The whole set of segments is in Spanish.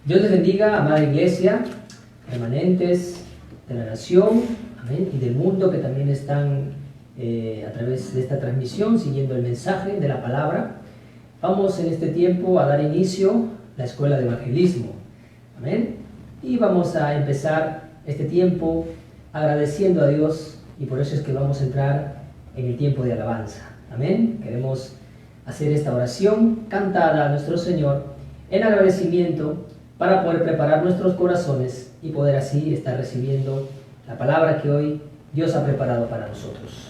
Dios les bendiga, amada iglesia, remanentes de la nación, amén, y del mundo que también están a través de esta transmisión siguiendo el mensaje de la palabra. Vamos en este tiempo a dar inicio a la escuela de evangelismo, amén, y vamos a empezar este tiempo agradeciendo a Dios, y por eso es que vamos a entrar en el tiempo de alabanza, amén. Queremos hacer esta oración cantada a nuestro Señor en agradecimiento para poder preparar nuestros corazones y poder así estar recibiendo la palabra que hoy Dios ha preparado para nosotros.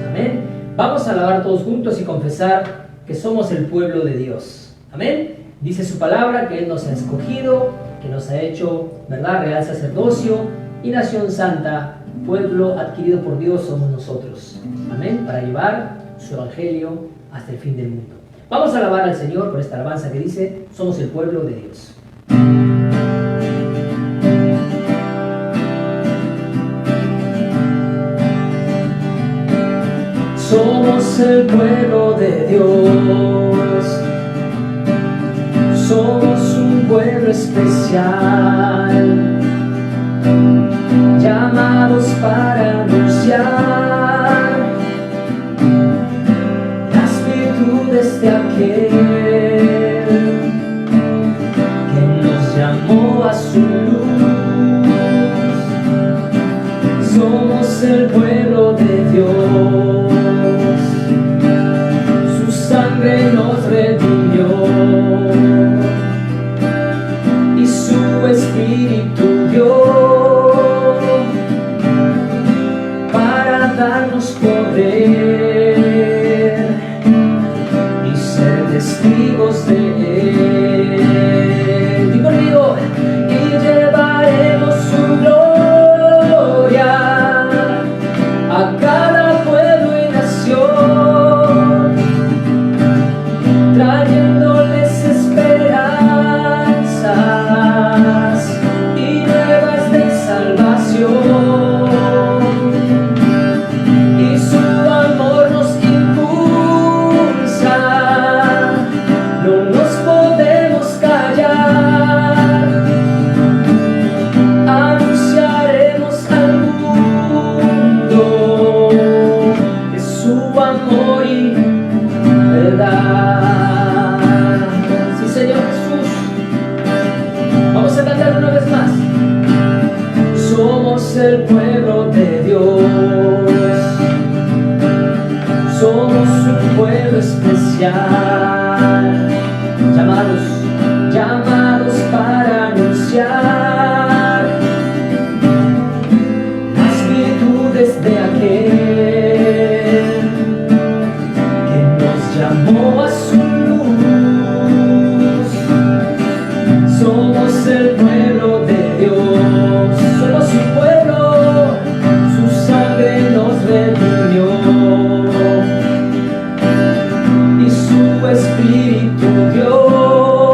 Amén. Vamos a alabar todos juntos y confesar que somos el pueblo de Dios. Amén. Dice su palabra que Él nos ha escogido, que nos ha hecho, ¿verdad?, real sacerdocio y nación santa, pueblo adquirido por Dios somos nosotros. Amén. Para llevar su evangelio hasta el fin del mundo. Vamos a alabar al Señor por esta alabanza que dice: somos el pueblo de Dios. Somos el pueblo de Dios, somos un pueblo especial, llamados para anunciar las virtudes de aquel que nos llamó a su luz. Somos el pueblo de Dios, su sangre nos redimió y su espíritu dio para darnos poder y ser testigos de Él. Di conmigo: y llevaremos su gloria a cada pueblo y nación, trayéndoles esperanzas y nuevas de salvación. Y su amor nos impulsa, no nos podemos callar. Anunciaremos al mundo de su amor y verdad. Sí, Señor Jesús. Vamos a cantar una vez más. Somos el pueblo de Dios, somos un pueblo especial, llamados para anunciar las virtudes de aquel que nos llamó a su luz. Somos el pueblo de Dios, somos su pueblo, su sangre nos redimió y su espíritu dio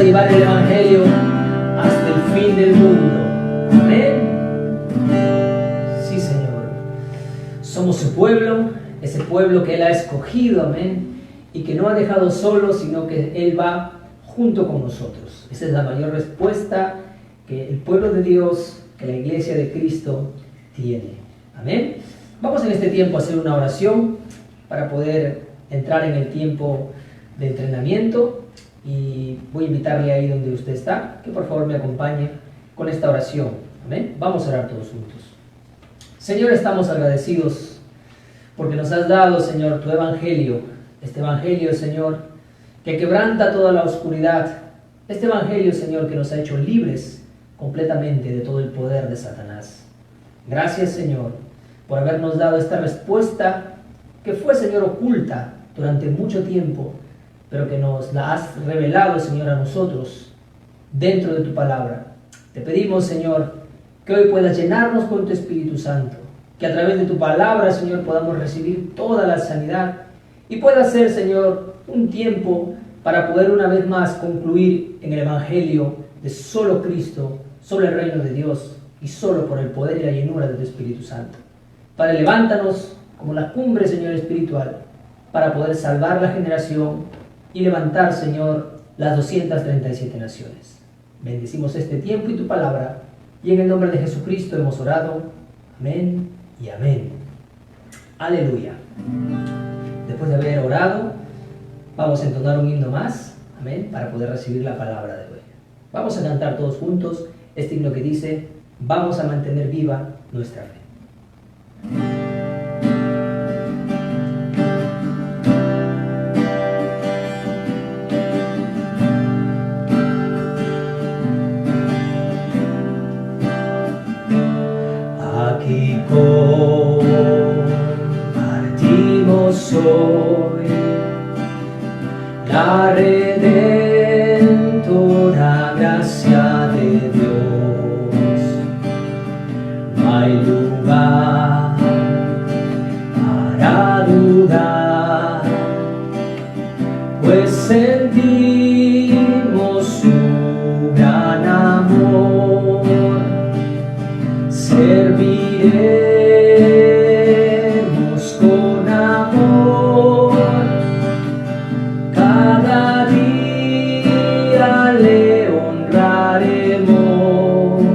llevar el Evangelio hasta el fin del mundo. Amén. Sí, Señor. Somos su pueblo, ese pueblo que Él ha escogido, amén, y que no ha dejado solo, sino que Él va junto con nosotros. Esa es la mayor respuesta que el pueblo de Dios, que la iglesia de Cristo tiene. Amén. Vamos en este tiempo a hacer una oración para poder entrar en el tiempo de entrenamiento, y voy a invitarle ahí donde usted está, que por favor me acompañe con esta oración. Amén. Vamos a orar todos juntos. Señor, estamos agradecidos porque nos has dado, Señor, tu evangelio, este evangelio, Señor, que quebranta toda la oscuridad, este evangelio, Señor, que nos ha hecho libres completamente de todo el poder de Satanás. Gracias, Señor, por habernos dado esta respuesta que fue, Señor, oculta durante mucho tiempo, pero que nos la has revelado, Señor, a nosotros dentro de tu palabra. Te pedimos, Señor, que hoy puedas llenarnos con tu Espíritu Santo, que a través de tu palabra, Señor, podamos recibir toda la sanidad y pueda ser, Señor, un tiempo para poder una vez más concluir en el Evangelio de solo Cristo, solo el reino de Dios y solo por el poder y la llenura de tu Espíritu Santo. Padre, levántanos como la cumbre, Señor, espiritual, para poder salvar la generación y levantar, Señor, las 237 naciones. Bendecimos este tiempo y tu palabra, y en el nombre de Jesucristo hemos orado. Amén y amén. Aleluya. Después de haber orado, vamos a entonar un himno más, amén, para poder recibir la palabra de hoy. Vamos a cantar todos juntos este himno que dice: vamos a mantener viva nuestra fe. Aquí compartimos hoy la redentora gracia de Dios. No hay lugar para dudar, pues sentimos su gran amor. Serviremos con amor, cada día le honraremos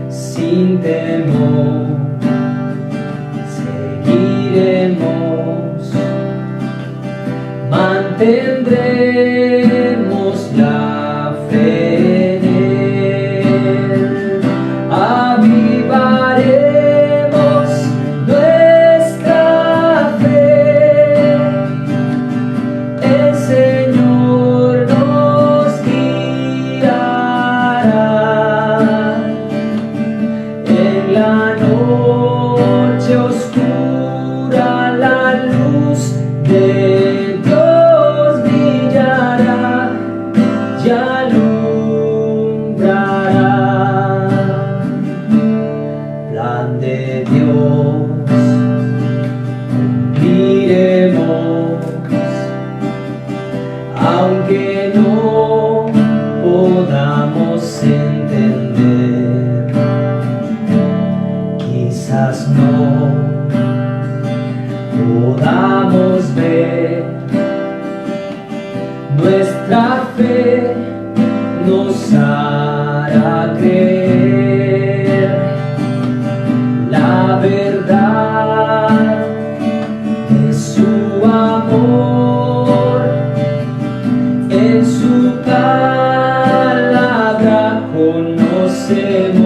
sin temor, seguiremos, mantendremos la fe en Él. Avivaremos nuestra fe, el Señor nos guiará. En la noche oscura la luz de Dios brillará y alumbrará. Plan de Dios cumpliremos, aunque no podamos entender, quizás no podamos ver, nuestra fe nos hará creer la verdad de su amor. En su palabra conocemos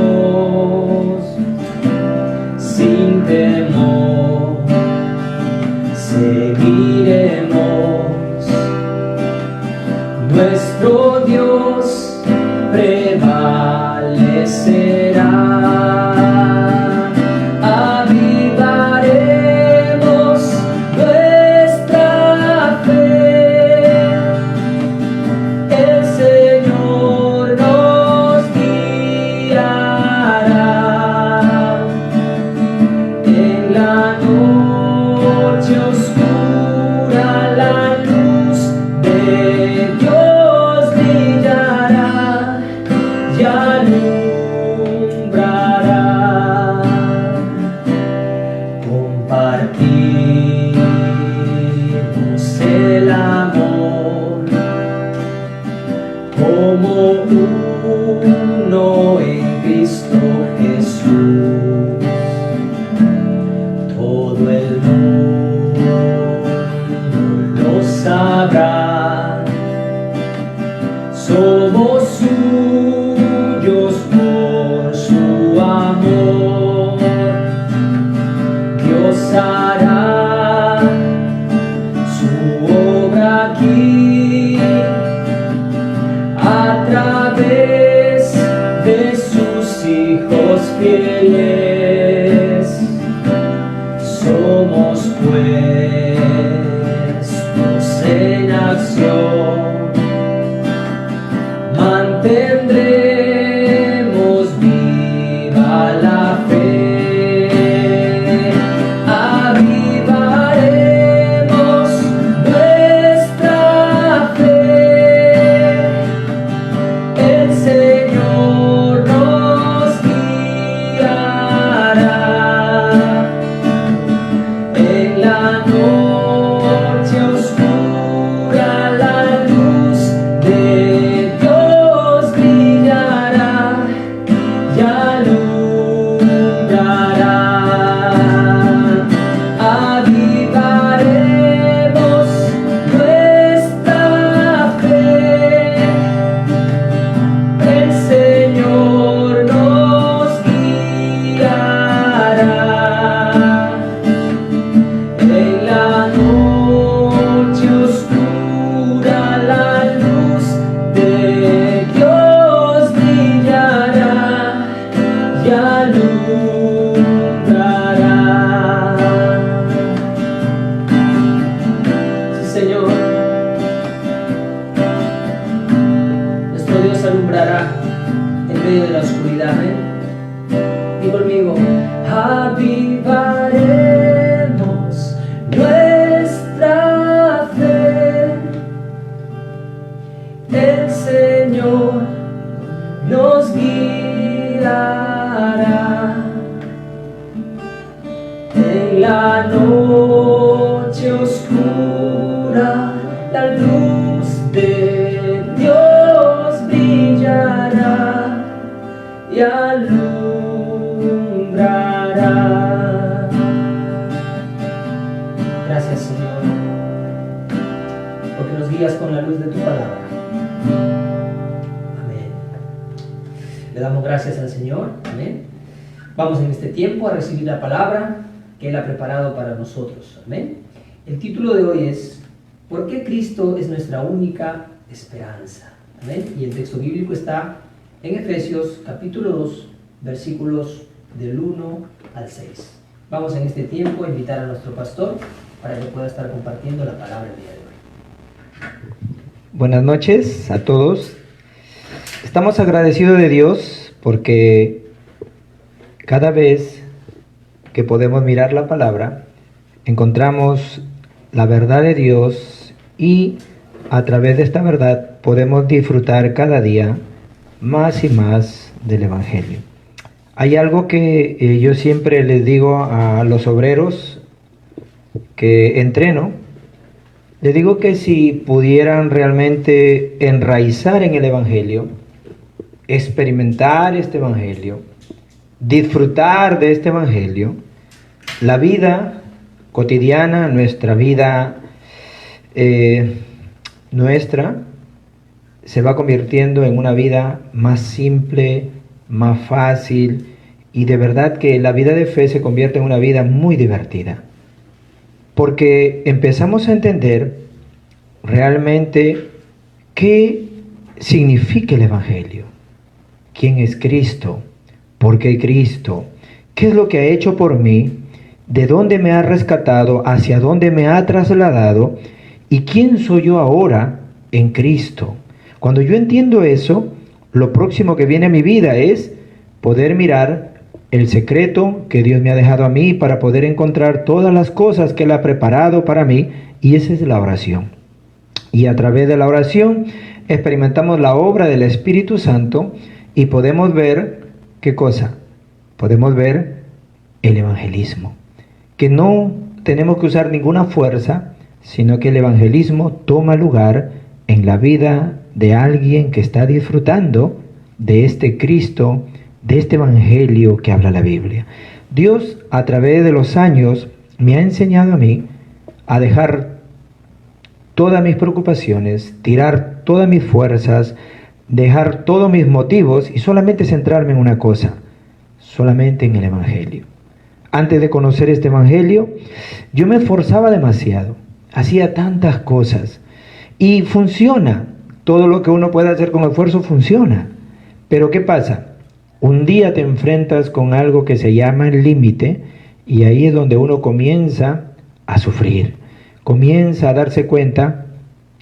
sin temor, seguiremos. Nuestro Dios prevalecerá. Avivaremos nuestra fe, el Señor nos guiará. En la noche oscura la luz de Dios brillará. como uno en Cristo Jesús. Todo el mundo lo sabrá, somos suyos por su amor. Dios hará su obra aquí a través de sus hijos fieles. Somos puestos en acción, mantendremos viva la fe, avivaremos nuestra fe. El Señor nos guiará en la noche oscura, la luz de Dios brillará y alumbrará. Avivaremos nuestra fe, el Señor nos guiará. En la noche oscura, la luz de Dios brillará y alumbrará. Sí, Señor, nuestro Dios alumbrará en medio de la oscuridad. Amén. Y conmigo, avivaremos nuestra fe, el Señor nos guiará. En la noche oscura, la luz de Dios brillará y alumbrará. Gracias, Señor, porque nos guías con la luz de tu palabra. Amén. Le damos gracias al Señor. Amén. Vamos en este tiempo a recibir la palabra que Él ha preparado para nosotros. Amén. El título de hoy es ¿por qué Cristo es nuestra única esperanza? Amén. Y el texto bíblico está en Efesios capítulo 2, versículos del 1 al 6. Vamos en este tiempo a invitar a nuestro pastor para que pueda estar compartiendo la palabra el día de hoy. Buenas noches a todos. Estamos agradecidos de Dios porque cada vez que podemos mirar la palabra, encontramos la verdad de Dios y a través de esta verdad podemos disfrutar cada día más y más del Evangelio. Hay algo que yo siempre les digo a los obreros que entreno. Les digo que si pudieran realmente enraizar en el Evangelio, experimentar este Evangelio, disfrutar de este Evangelio, la vida cotidiana, nuestra vida nuestra, se va convirtiendo en una vida más simple, más fácil, y de verdad que la vida de fe se convierte en una vida muy divertida. Porque empezamos a entender realmente qué significa el Evangelio. ¿Quién es Cristo? ¿Por qué Cristo? ¿Qué es lo que ha hecho por mí? ¿De dónde me ha rescatado? ¿Hacia dónde me ha trasladado? ¿Y quién soy yo ahora en Cristo? Cuando yo entiendo eso, lo próximo que viene a mi vida es poder mirar el secreto que Dios me ha dejado a mí para poder encontrar todas las cosas que Él ha preparado para mí, y esa es la oración. Y a través de la oración experimentamos la obra del Espíritu Santo y podemos ver, ¿qué cosa? Podemos ver el evangelismo, que no tenemos que usar ninguna fuerza, sino que el evangelismo toma lugar en la vida de alguien que está disfrutando de este Cristo, de este Evangelio que habla la Biblia. Dios, a través de los años, me ha enseñado a mí a dejar todas mis preocupaciones, tirar todas mis fuerzas, dejar todos mis motivos y solamente centrarme en una cosa, solamente en el Evangelio. Antes de conocer este Evangelio, yo me esforzaba demasiado, hacía tantas cosas y funciona. Todo lo que uno puede hacer con esfuerzo funciona. Pero ¿qué pasa? Un día te enfrentas con algo que se llama el límite y ahí es donde uno comienza a sufrir, comienza a darse cuenta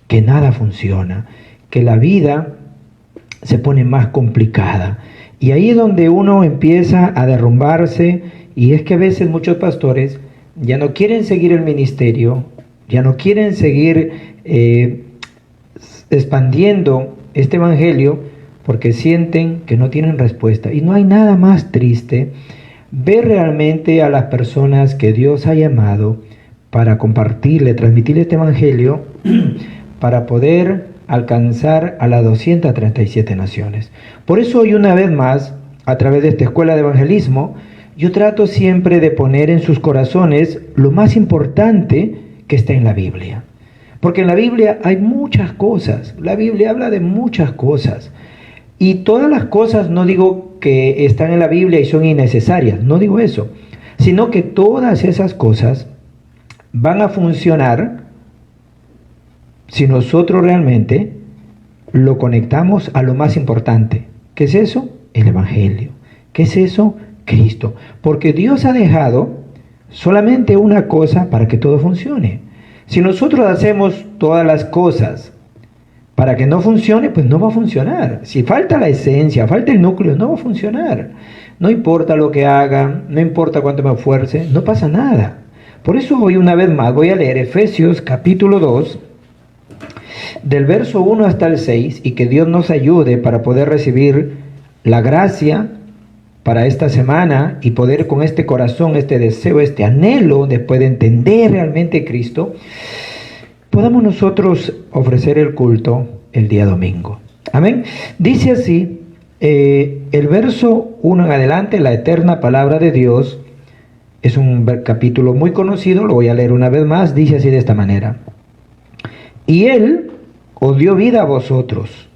que nada funciona, que la vida se pone más complicada. Y ahí es donde uno empieza a derrumbarse, y es que a veces muchos pastores ya no quieren seguir el ministerio, ya no quieren seguir expandiendo este evangelio porque sienten que no tienen respuesta. Y no hay nada más triste ver realmente a las personas que Dios ha llamado para compartirle, transmitirle este evangelio para poder alcanzar a las 237 naciones. Por eso hoy una vez más, a través de esta escuela de evangelismo, yo trato siempre de poner en sus corazones lo más importante que está en la Biblia. Porque en la Biblia hay muchas cosas, la Biblia habla de muchas cosas. Y todas las cosas, no digo que están en la Biblia y son innecesarias, no digo eso, sino que todas esas cosas van a funcionar si nosotros realmente lo conectamos a lo más importante. ¿Qué es eso? El Evangelio. ¿Qué es eso? Cristo. Porque Dios ha dejado solamente una cosa para que todo funcione. Si nosotros hacemos todas las cosas para que no funcione, pues no va a funcionar. Si falta la esencia, falta el núcleo, no va a funcionar. No importa lo que haga, no importa cuánto me esfuerce, no pasa nada. Por eso hoy una vez más voy a leer Efesios capítulo 2, del verso 1 hasta el 6, y que Dios nos ayude para poder recibir la gracia para esta semana y poder con este corazón, este deseo, este anhelo, después de entender realmente Cristo, podamos nosotros ofrecer el culto el día domingo. Amén. Dice así, el verso 1 en adelante, la eterna palabra de Dios, es un capítulo muy conocido, lo voy a leer una vez más, dice así de esta manera. Y Él os dio vida a vosotros,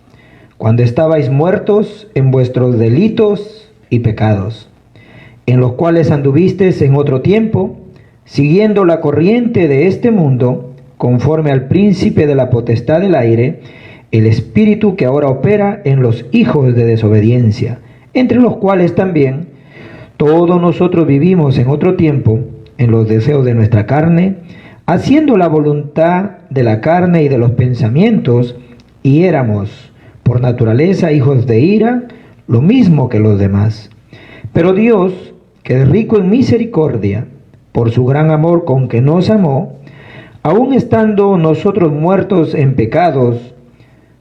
cuando estabais muertos en vuestros delitos y pecados, en los cuales anduvisteis en otro tiempo, siguiendo la corriente de este mundo, conforme al príncipe de la potestad del aire, el espíritu que ahora opera en los hijos de desobediencia, entre los cuales también todos nosotros vivimos en otro tiempo, en los deseos de nuestra carne, haciendo la voluntad de la carne y de los pensamientos, y éramos por naturaleza hijos de ira, lo mismo que los demás. Pero Dios, que es rico en misericordia, por su gran amor con que nos amó, aun estando nosotros muertos en pecados,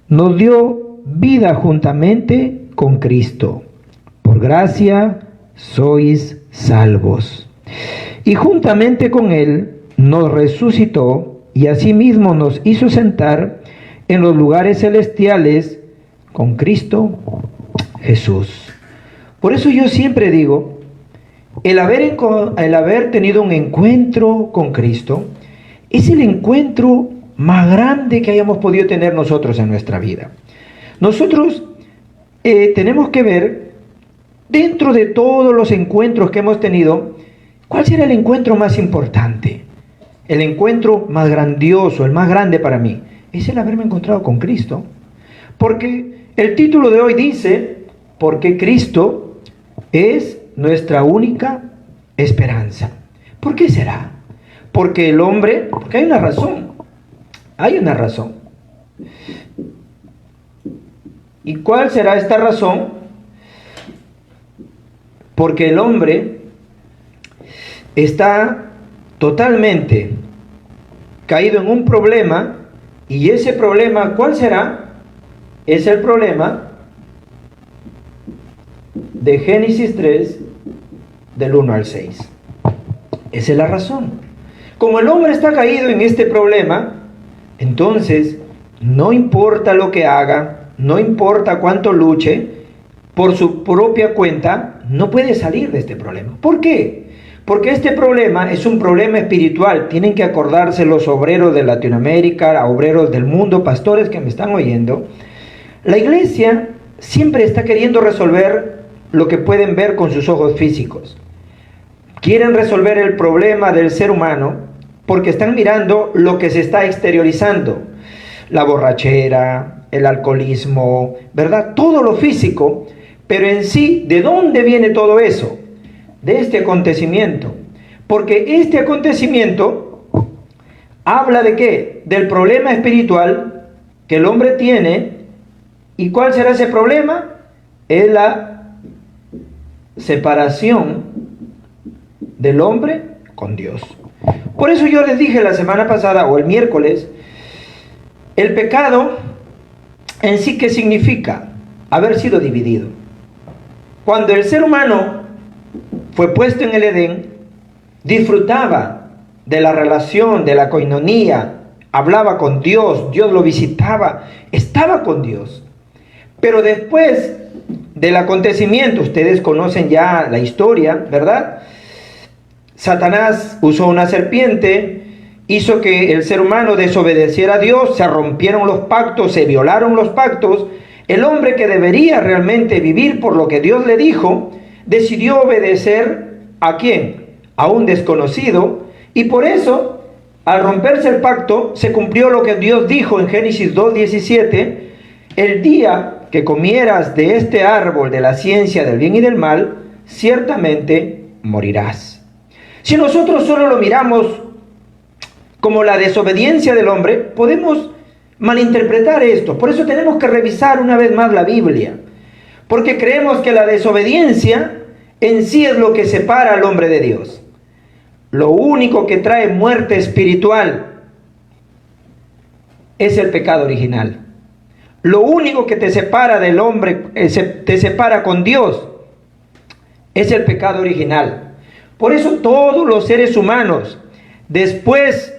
nos dio vida juntamente con Cristo. Por gracia sois salvos. Y juntamente con Él nos resucitó y asimismo nos hizo sentar en los lugares celestiales con Cristo Jesús. Por eso yo siempre digo, el haber tenido un encuentro con Cristo es el encuentro más grande que hayamos podido tener nosotros en nuestra vida. Nosotros tenemos que ver, dentro de todos los encuentros que hemos tenido, ¿cuál será el encuentro más importante? El encuentro más grandioso, el más grande para mí, es el haberme encontrado con Cristo. Porque el título de hoy dice, porque Cristo es nuestra única esperanza. ¿Por qué será? Porque el hombre, porque hay una razón. ¿Y cuál será esta razón? Porque el hombre está totalmente caído en un problema, y ese problema, ¿cuál será? Es el problema de Génesis 3, del 1 al 6. Esa es la razón. Como el hombre está caído en este problema, entonces no importa lo que haga, no importa cuánto luche, por su propia cuenta, no puede salir de este problema. ¿Por qué? Porque este problema es un problema espiritual. Tienen que acordarse los obreros de Latinoamérica, obreros del mundo, pastores que me están oyendo. La iglesia siempre está queriendo resolver lo que pueden ver con sus ojos físicos. Quieren resolver el problema del ser humano porque están mirando lo que se está exteriorizando. La borrachera, el alcoholismo, ¿verdad? Todo lo físico, pero en sí, ¿de dónde viene todo eso? De este acontecimiento. Porque este acontecimiento habla de ¿qué? Del problema espiritual que el hombre tiene. ¿Y cuál será ese problema? Es la separación del hombre con Dios. Por eso yo les dije la semana pasada o el miércoles, el pecado en sí, ¿qué significa? Haber sido dividido. Cuando el ser humano fue puesto en el Edén, disfrutaba de la relación, de la coinonía, hablaba con Dios, Dios lo visitaba, estaba con Dios. Pero después del acontecimiento, ustedes conocen ya la historia, ¿verdad? Satanás usó una serpiente, hizo que el ser humano desobedeciera a Dios, se rompieron los pactos, se violaron los pactos. El hombre que debería realmente vivir por lo que Dios le dijo, decidió obedecer ¿a quién? A un desconocido, y por eso, al romperse el pacto, se cumplió lo que Dios dijo en Génesis 2:17, el día que comieras de este árbol de la ciencia del bien y del mal, ciertamente morirás. Si nosotros solo lo miramos como la desobediencia del hombre, podemos malinterpretar esto. Por eso tenemos que revisar una vez más la Biblia, porque creemos que la desobediencia en sí es lo que separa al hombre de Dios. Lo único que trae muerte espiritual es el pecado original. Lo único que te separa del hombre, te separa con Dios, es el pecado original. Por eso todos los seres humanos, después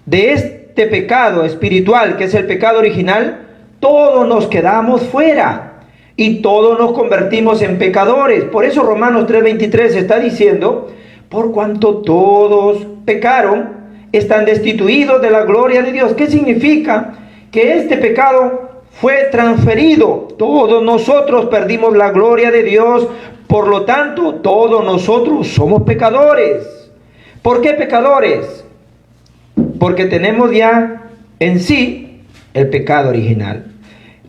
de este pecado espiritual, que es el pecado original, todos nos quedamos fuera y todos nos convertimos en pecadores. Por eso Romanos 3:23 está diciendo, por cuanto todos pecaron, están destituidos de la gloria de Dios. ¿Qué significa? Que este pecado fue transferido. Todos nosotros perdimos la gloria de Dios, por lo tanto, todos nosotros somos pecadores. ¿Por qué pecadores? Porque tenemos ya en sí el pecado original.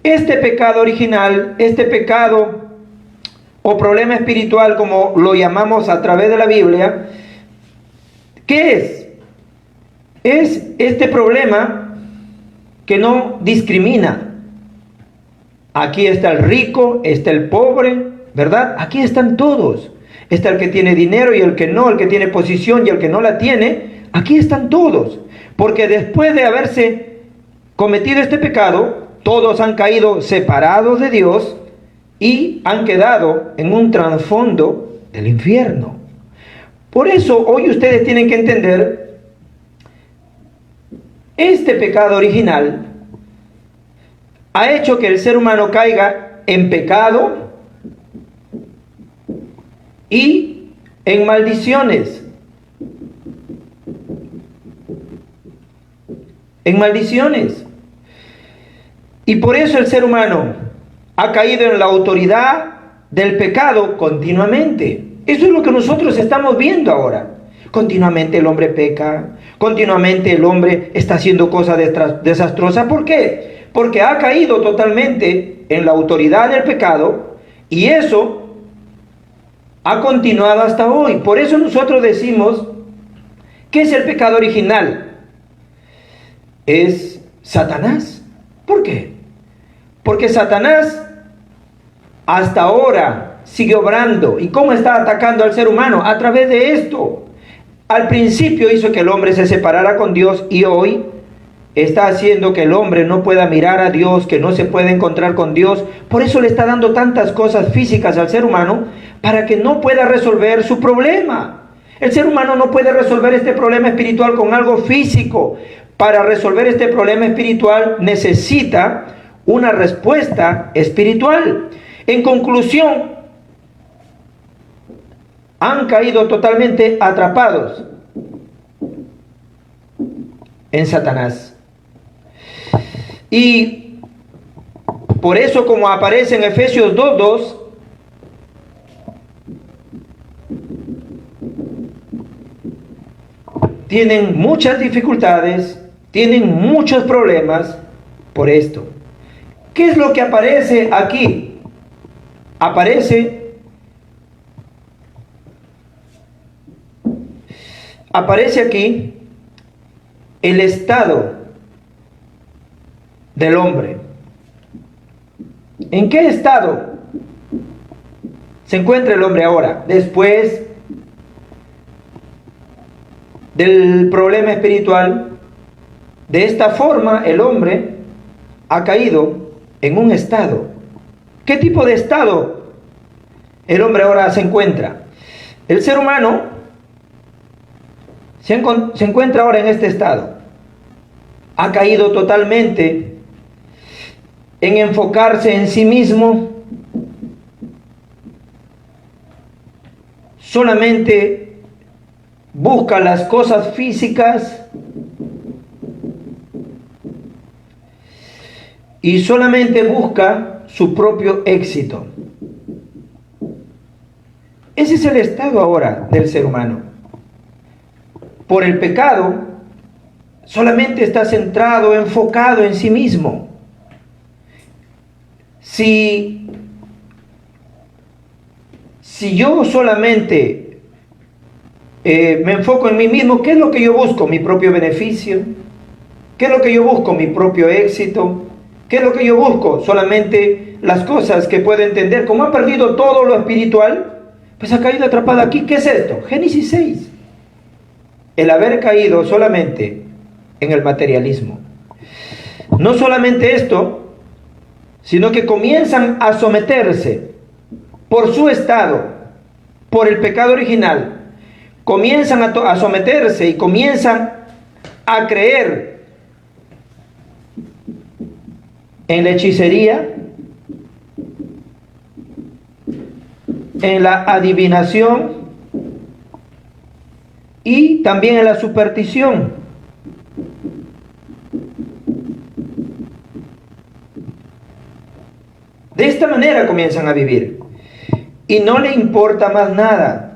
Este pecado original, este pecado o problema espiritual, como lo llamamos a través de la Biblia, ¿qué es? Es este problema que no discrimina. Aquí está el rico, está el pobre, ¿verdad? Aquí están todos. Está el que tiene dinero y el que no, el que tiene posición y el que no la tiene. Aquí están todos. Porque después de haberse cometido este pecado, todos han caído separados de Dios y han quedado en un trasfondo del infierno. Por eso hoy ustedes tienen que entender, este pecado original ha hecho que el ser humano caiga en pecado y en maldiciones. En maldiciones. Y por eso el ser humano ha caído en la autoridad del pecado continuamente. Eso es lo que nosotros estamos viendo ahora. Continuamente el hombre peca, continuamente el hombre está haciendo cosas desastrosas. ¿Por qué? Porque ha caído totalmente en la autoridad del pecado y eso ha continuado hasta hoy. Por eso nosotros decimos, ¿qué es el pecado original? Es Satanás. ¿Por qué? Porque Satanás hasta ahora sigue obrando. ¿Y cómo está atacando al ser humano? A través de esto. Al principio hizo que el hombre se separara con Dios y hoy está haciendo que el hombre no pueda mirar a Dios, que no se pueda encontrar con Dios. Por eso le está dando tantas cosas físicas al ser humano para que no pueda resolver su problema. El ser humano no puede resolver este problema espiritual con algo físico. Para resolver este problema espiritual necesita una respuesta espiritual. En conclusión, han caído totalmente atrapados en Satanás. Y por eso, como aparece en Efesios 2:2, tienen muchas dificultades, tienen muchos problemas por esto. ¿Qué es lo que aparece aquí? Aparece aquí el estado del hombre. ¿En qué estado se encuentra el hombre ahora? Después del problema espiritual. De esta forma el hombre ha caído en un estado. ¿Qué tipo de estado el hombre ahora se encuentra? El ser humano se encuentra ahora en este estado. Ha caído totalmente en enfocarse en sí mismo. Solamente busca las cosas físicas y solamente busca su propio éxito. Ese es el estado ahora del ser humano. Por el pecado, solamente está centrado, enfocado en sí mismo. Si yo solamente me enfoco en mí mismo, ¿qué es lo que yo busco? Mi propio beneficio. ¿Qué es lo que yo busco? Mi propio éxito. ¿Qué es lo que yo busco? Solamente las cosas que puedo entender. Como ha perdido todo lo espiritual, pues ha caído atrapado aquí. ¿Qué es esto? Génesis 6. El haber caído solamente en el materialismo. No solamente esto, sino que comienzan a someterse por su estado, por el pecado original. Comienzan a someterse y comienzan a creer en la hechicería, en la adivinación y también en la superstición. De esta manera comienzan a vivir y no le importa más nada.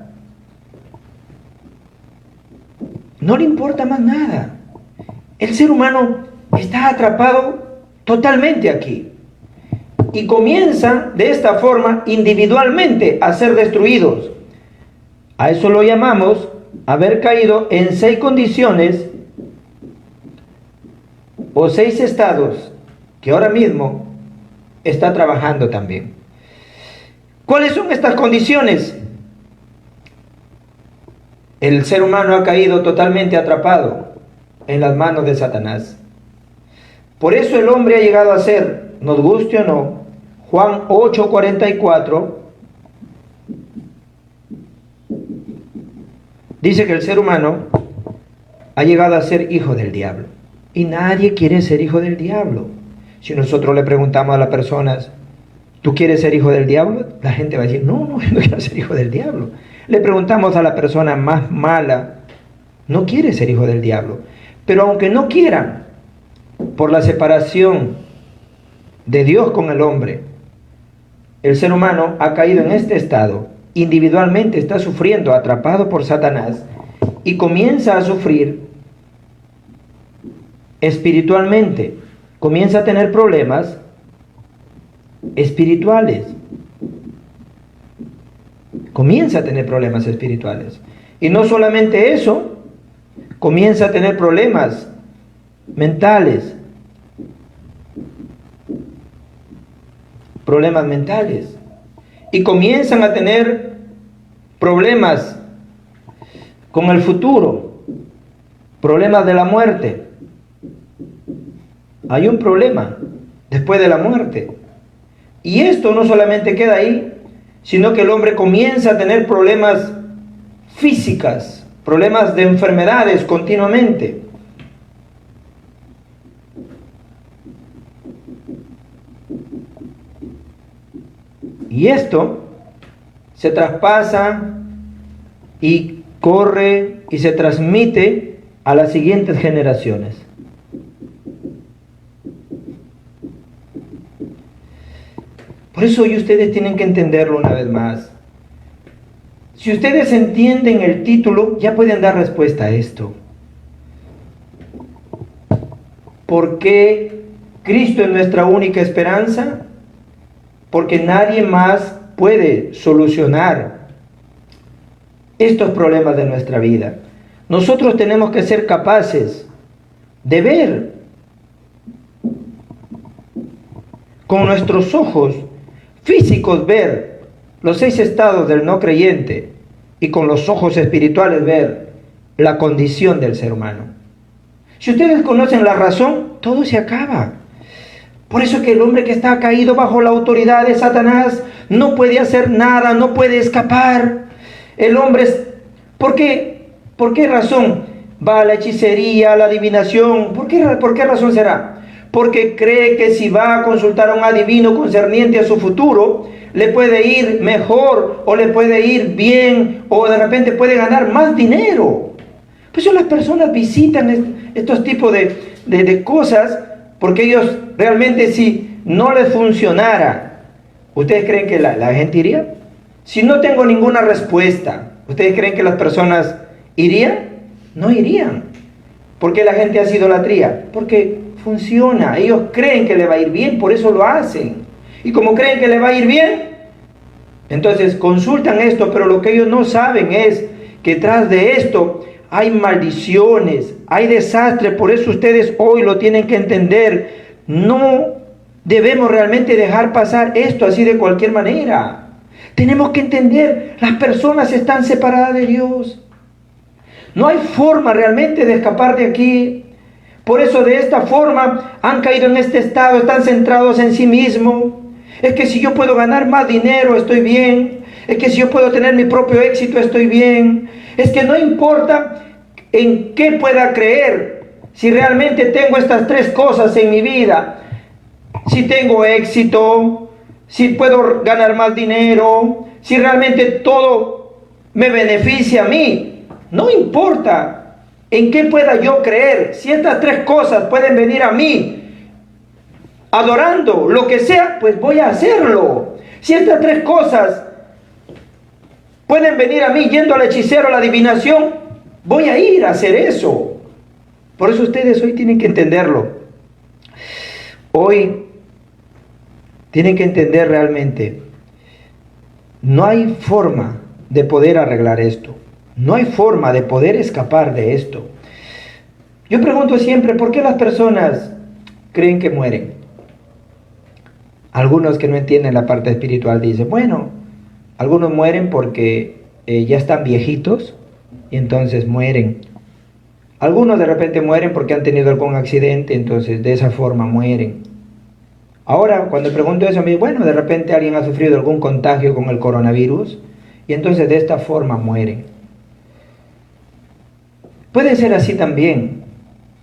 No le importa más nada. El ser humano está atrapado totalmente aquí. Y comienzan de esta forma individualmente a ser destruidos. A eso lo llamamos haber caído en 6 condiciones o 6 estados que ahora mismo está trabajando también. ¿Cuáles son estas condiciones? El ser humano ha caído totalmente atrapado en las manos de Satanás. Por eso el hombre ha llegado a ser, nos guste o no, Juan 8:44, dice que el ser humano ha llegado a ser hijo del diablo. Y nadie quiere ser hijo del diablo. Si nosotros le preguntamos a las personas, ¿tú quieres ser hijo del diablo? La gente va a decir, no, yo no quiero ser hijo del diablo. Le preguntamos a la persona más mala, no quiere ser hijo del diablo. Pero aunque no quieran, por la separación de Dios con el hombre, el ser humano ha caído en este estado. Individualmente está sufriendo, atrapado por Satanás, y comienza a sufrir espiritualmente. Comienza a tener problemas espirituales. Comienza a tener problemas espirituales. Y no solamente eso, comienza a tener problemas mentales. Problemas mentales. Y comienzan a tener problemas con el futuro. Problemas de la muerte. Hay un problema después de la muerte. Y esto no solamente queda ahí, sino que el hombre comienza a tener problemas físicas, problemas de enfermedades continuamente. Y esto se traspasa y corre y se transmite a las siguientes generaciones. Por eso hoy ustedes tienen que entenderlo una vez más. Si ustedes entienden el título, ya pueden dar respuesta a esto. ¿Por qué Cristo es nuestra única esperanza? Porque nadie más puede solucionar estos problemas de nuestra vida. Nosotros tenemos que ser capaces de ver con nuestros ojos físicos, ver los 6 estados del no creyente, y con los ojos espirituales ver la condición del ser humano. Si ustedes conocen la razón, todo se acaba. Por eso que el hombre que está caído bajo la autoridad de Satanás no puede hacer nada, no puede escapar. El hombre, ¿por qué razón va a la hechicería, a la adivinación? ¿Por qué razón será? Porque cree que si va a consultar a un adivino concerniente a su futuro, le puede ir mejor, o le puede ir bien, o de repente puede ganar más dinero. Por eso las personas visitan estos tipos de cosas, porque ellos realmente, si no les funcionara, ¿ustedes creen que la gente iría? Si no tengo ninguna respuesta, ¿ustedes creen que las personas irían? No irían. ¿Por qué la gente hace idolatría? Porque funciona. Ellos creen que le va a ir bien, por eso lo hacen. Y como creen que le va a ir bien, entonces consultan esto, pero lo que ellos no saben es que tras de esto hay maldiciones, hay desastre. Por eso ustedes hoy lo tienen que entender. No debemos realmente dejar pasar esto así de cualquier manera. Tenemos que entender, las personas están separadas de Dios. No hay forma realmente de escapar de aquí. Por eso de esta forma han caído en este estado, están centrados en sí mismos. Es que si yo puedo ganar más dinero, estoy bien. Es que si yo puedo tener mi propio éxito, estoy bien. Es que no importa en qué pueda creer, si realmente tengo estas 3 cosas en mi vida. Si tengo éxito, si puedo ganar más dinero, si realmente todo me beneficia a mí. No importa en qué pueda yo creer, si estas 3 cosas pueden venir a mí adorando lo que sea, pues voy a hacerlo. Si estas 3 cosas pueden venir a mí yendo al hechicero, a la adivinación, voy a ir a hacer eso. Por eso ustedes hoy tienen que entenderlo. Hoy tienen que entender realmente, no hay forma de poder arreglar esto. No hay forma de poder escapar de esto. Yo pregunto siempre, ¿por qué las personas creen que mueren? Algunos que no entienden la parte espiritual dicen, bueno, algunos mueren porque ya están viejitos y entonces mueren. Algunos de repente mueren porque han tenido algún accidente, entonces de esa forma mueren. Ahora, cuando pregunto eso, me dicen, bueno, de repente alguien ha sufrido algún contagio con el coronavirus y entonces de esta forma mueren. Puede ser así también,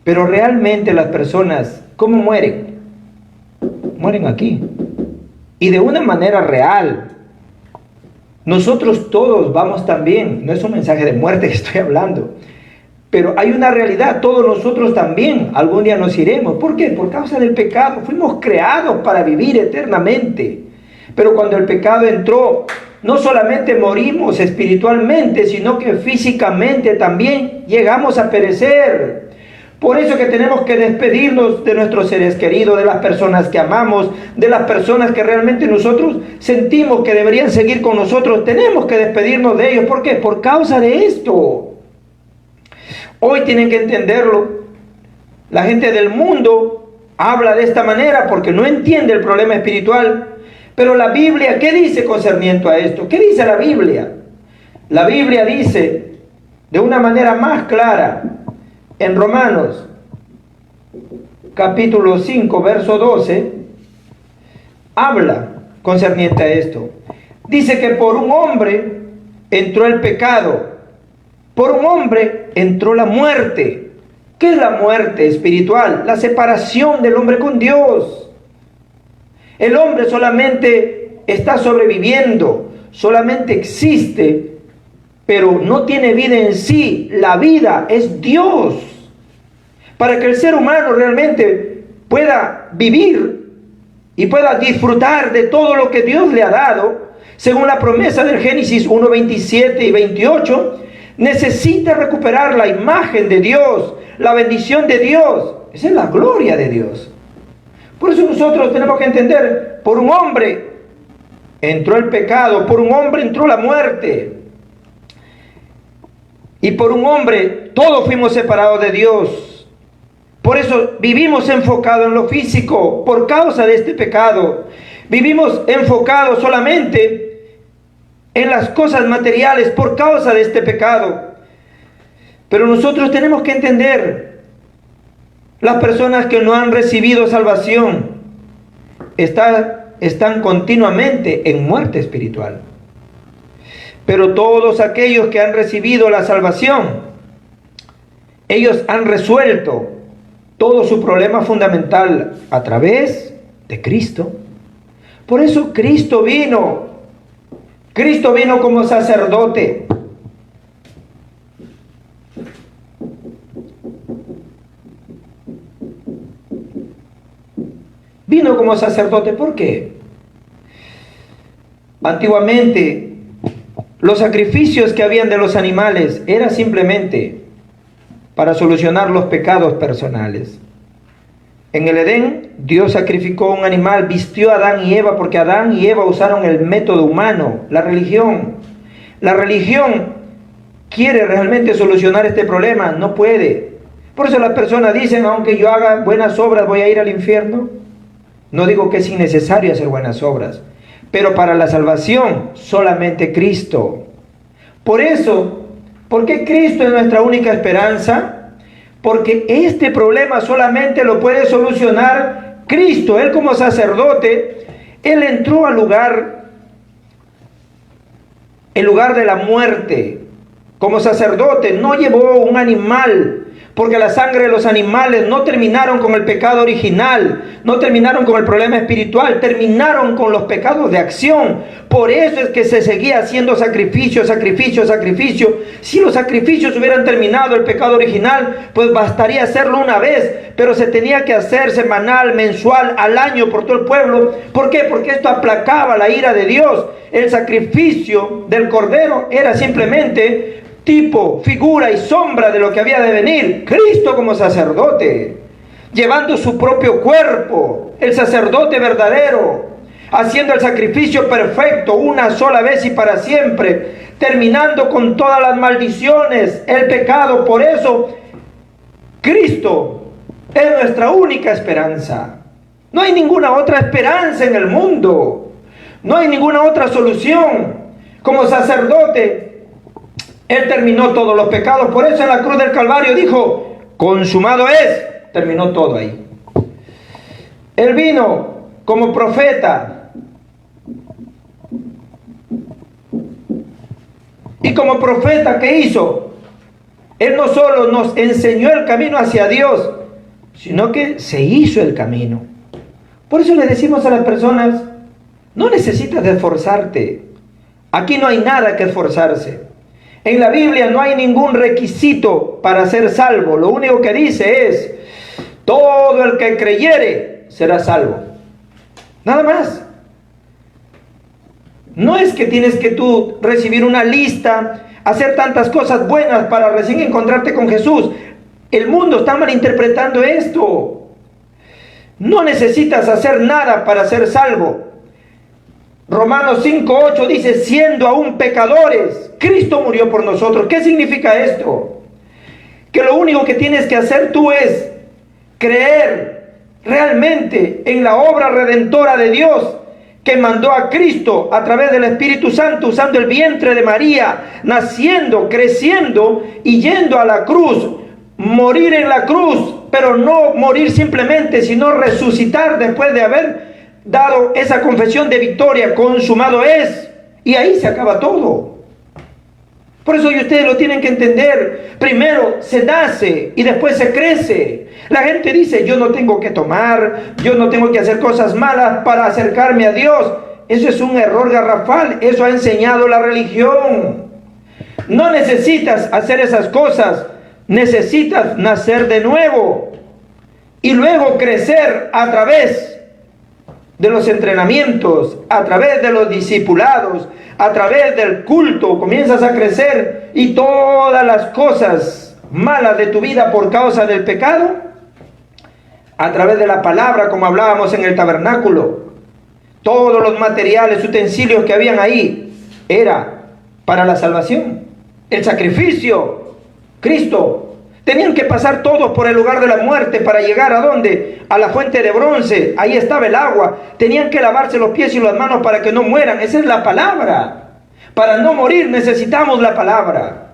pero realmente las personas, ¿cómo mueren? Mueren aquí. Y de una manera real. Nosotros todos vamos también, no es un mensaje de muerte que estoy hablando, pero hay una realidad, todos nosotros también algún día nos iremos. ¿Por qué? Por causa del pecado. Fuimos creados para vivir eternamente, pero cuando el pecado entró, no solamente morimos espiritualmente, sino que físicamente también llegamos a perecer. Por eso que tenemos que despedirnos de nuestros seres queridos, de las personas que amamos, de las personas que realmente nosotros sentimos que deberían seguir con nosotros. Tenemos que despedirnos de ellos. ¿Por qué? Por causa de esto. Hoy tienen que entenderlo. La gente del mundo habla de esta manera porque no entiende el problema espiritual. Pero la Biblia, ¿qué dice concerniente a esto? ¿Qué dice la Biblia? La Biblia dice de una manera más clara en Romanos capítulo 5 verso 12, habla concerniente a esto. Dice que por un hombre entró el pecado, por un hombre entró la muerte. ¿Qué es la muerte espiritual? La separación del hombre con Dios. El hombre solamente está sobreviviendo, solamente existe, pero no tiene vida en sí. La vida es Dios. Para que el ser humano realmente pueda vivir y pueda disfrutar de todo lo que Dios le ha dado, según la promesa del Génesis 1, 27 y 28, necesita recuperar la imagen de Dios, la bendición de Dios. Esa es la gloria de Dios. Por eso nosotros tenemos que entender, por un hombre entró el pecado, por un hombre entró la muerte. Y por un hombre todos fuimos separados de Dios. Por eso vivimos enfocados en lo físico, por causa de este pecado. Vivimos enfocados solamente en las cosas materiales por causa de este pecado. Pero nosotros tenemos que entender, las personas que no han recibido salvación están continuamente en muerte espiritual. Pero todos aquellos que han recibido la salvación, ellos han resuelto todo su problema fundamental a través de Cristo. Por eso Cristo vino como sacerdote. Vino como sacerdote, ¿por qué? Antiguamente, los sacrificios que habían de los animales era simplemente para solucionar los pecados personales. En el Edén, Dios sacrificó un animal, vistió a Adán y Eva, porque Adán y Eva usaron el método humano, la religión. La religión quiere realmente solucionar este problema, no puede. Por eso las personas dicen, aunque yo haga buenas obras, ¿voy a ir al infierno? No digo que es innecesario hacer buenas obras, pero para la salvación, solamente Cristo. Por eso, ¿por qué Cristo es nuestra única esperanza? Porque este problema solamente lo puede solucionar Cristo. Él como sacerdote, Él entró al lugar, el lugar de la muerte. Como sacerdote no llevó un animal, porque la sangre de los animales no terminaron con el pecado original, no terminaron con el problema espiritual, terminaron con los pecados de acción. Por eso es que se seguía haciendo sacrificio, sacrificio, sacrificio. Si los sacrificios hubieran terminado el pecado original, pues bastaría hacerlo una vez, pero se tenía que hacer semanal, mensual, al año por todo el pueblo. ¿Por qué? Porque esto aplacaba la ira de Dios. El sacrificio del cordero era simplemente tipo, figura y sombra de lo que había de venir. Cristo como sacerdote, llevando su propio cuerpo, el sacerdote verdadero, haciendo el sacrificio perfecto una sola vez y para siempre, terminando con todas las maldiciones, el pecado. Por eso Cristo es nuestra única esperanza. No hay ninguna otra esperanza en el mundo, no hay ninguna otra solución. Como sacerdote, Él terminó todos los pecados. Por eso en la cruz del Calvario dijo, consumado es. Terminó todo ahí. Él vino como profeta. Y como profeta, ¿qué hizo? Él no solo nos enseñó el camino hacia Dios, sino que se hizo el camino. Por eso le decimos a las personas, no necesitas de esforzarte. Aquí no hay nada que esforzarse. En la Biblia no hay ningún requisito para ser salvo. Lo único que dice es, todo el que creyere será salvo. Nada más. No es que tienes que tú recibir una lista, hacer tantas cosas buenas para recién encontrarte con Jesús. El mundo está malinterpretando esto. No necesitas hacer nada para ser salvo. Romanos 5:8 dice, siendo aún pecadores, Cristo murió por nosotros. ¿Qué significa esto? Que lo único que tienes que hacer tú es creer realmente en la obra redentora de Dios, que mandó a Cristo a través del Espíritu Santo, usando el vientre de María, naciendo, creciendo y yendo a la cruz, morir en la cruz, pero no morir simplemente, sino resucitar después de haber dado esa confesión de victoria, consumado es, y ahí se acaba todo. Por eso ustedes lo tienen que entender. Primero se nace y después se crece. La gente dice, yo no tengo que tomar, yo no tengo que hacer cosas malas para acercarme a Dios. Eso es un error garrafal. Eso ha enseñado la religión. No necesitas hacer esas cosas. Necesitas nacer de nuevo y luego crecer a través de los entrenamientos, a través de los discipulados, a través del culto. Comienzas a crecer y todas las cosas malas de tu vida por causa del pecado, a través de la palabra, como hablábamos en el tabernáculo, todos los materiales, utensilios que habían ahí, era para la salvación. El sacrificio, Cristo. Tenían que pasar todos por el lugar de la muerte para llegar ¿a dónde? A la fuente de bronce. Ahí estaba el agua. Tenían que lavarse los pies y las manos para que no mueran. Esa es la palabra. Para no morir necesitamos la palabra.